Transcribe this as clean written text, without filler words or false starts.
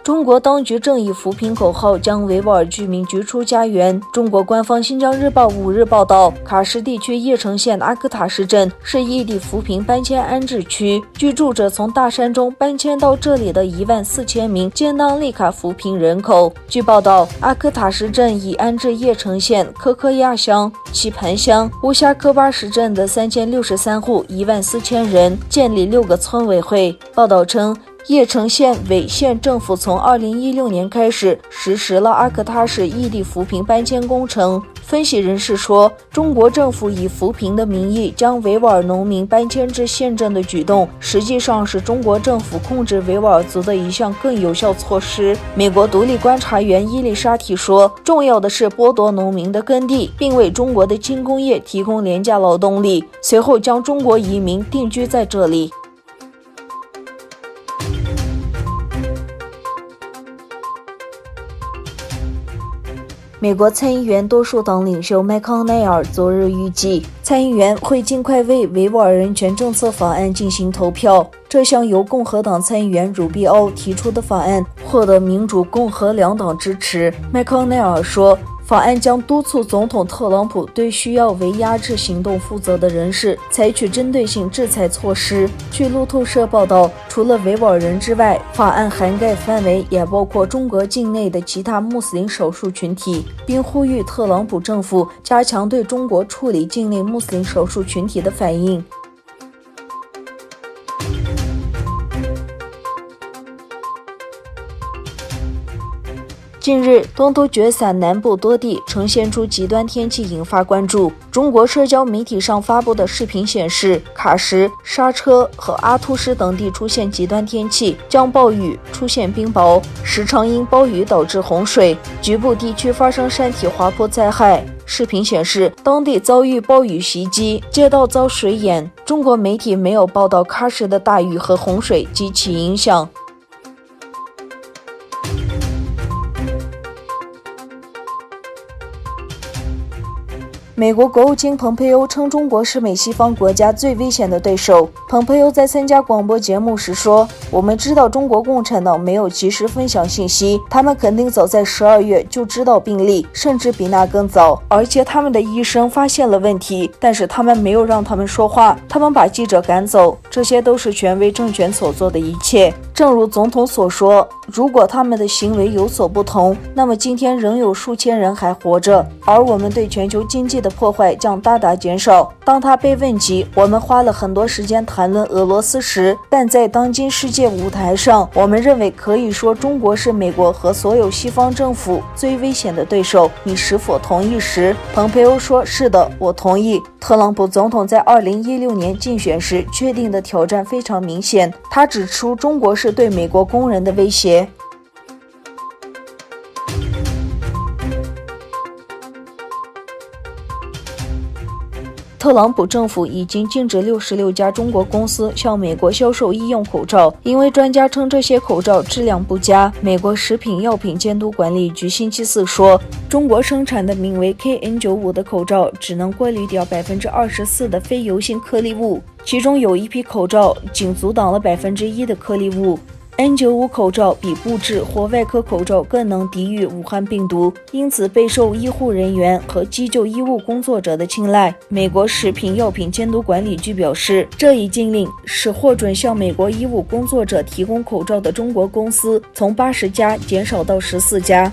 中国当局正以扶贫口号将维吾尔居民逐出家园。中国官方《新疆日报》5日报道，喀什地区叶城县阿克塔什镇是异地扶贫搬迁安置区，居住者从大山中搬迁到这里的14000名健当利卡扶贫人口。据报道，阿克塔什镇已安置叶城县科科亚乡、棋盘乡、乌夏科巴什镇的3063户14000人，建立6个村委会。报道称，叶城县委县政府从2016年开始实施了阿克塔什异地扶贫搬迁工程。分析人士说，中国政府以扶贫的名义将维吾尔农民搬迁至县镇的举动，实际上是中国政府控制维吾尔族的一项更有效措施。美国独立观察员伊丽莎提说，重要的是剥夺农民的耕地，并为中国的轻工业提供廉价劳动力，随后将中国移民定居在这里。美国参议员多数党领袖麦康奈尔昨日预计，参议员会尽快为维吾尔人权政策法案进行投票。这项由共和党参议员鲁比奥提出的法案获得民主、共和两党支持。麦康奈尔说，法案将督促总统特朗普对需要为压制行动负责的人士采取针对性制裁措施。据路透社报道，除了维吾尔人之外，法案涵盖范围也包括中国境内的其他穆斯林少数群体，并呼吁特朗普政府加强对中国处理境内穆斯林少数群体的反应。近日，东突厥散南部多地呈现出极端天气，引发关注。中国社交媒体上发布的视频显示，喀什、莎车和阿突什等地出现极端天气，降暴雨，出现冰雹，时常因暴雨导致洪水，局部地区发生山体滑坡灾害。视频显示，当地遭遇暴雨袭击，街道遭水淹。中国媒体没有报道喀什的大雨和洪水及其影响。美国国务卿蓬佩欧称中国是美西方国家最危险的对手。蓬佩欧在参加广播节目时说，我们知道中国共产党没有及时分享信息，他们肯定早在12月就知道病例，甚至比那更早，而且他们的医生发现了问题，但是他们没有让他们说话，他们把记者赶走，这些都是权威政权所做的一切。正如总统所说，如果他们的行为有所不同，那么今天仍有数千人还活着，而我们对全球经济的破坏将大大减少。当他被问及我们花了很多时间谈论俄罗斯时，但在当今世界舞台上，我们认为可以说中国是美国和所有西方政府最危险的对手，你是否同意时，蓬佩欧说，是的，我同意。特朗普总统在2016年竞选时确定的挑战非常明显，他指出中国是对美国工人的威胁。特朗普政府已经禁止66家中国公司向美国销售医用口罩，因为专家称这些口罩质量不佳。美国食品药品监督管理局星期四说，中国生产的名为 KN95 的口罩只能过滤掉24%的非油性颗粒物，其中有一批口罩仅阻挡了1%的颗粒物。N95 口罩比布制或外科口罩更能抵御武汉病毒，因此备受医护人员和急救医务工作者的青睐。美国食品药品监督管理局表示，这一禁令使获准向美国医务工作者提供口罩的中国公司从80家减少到14家。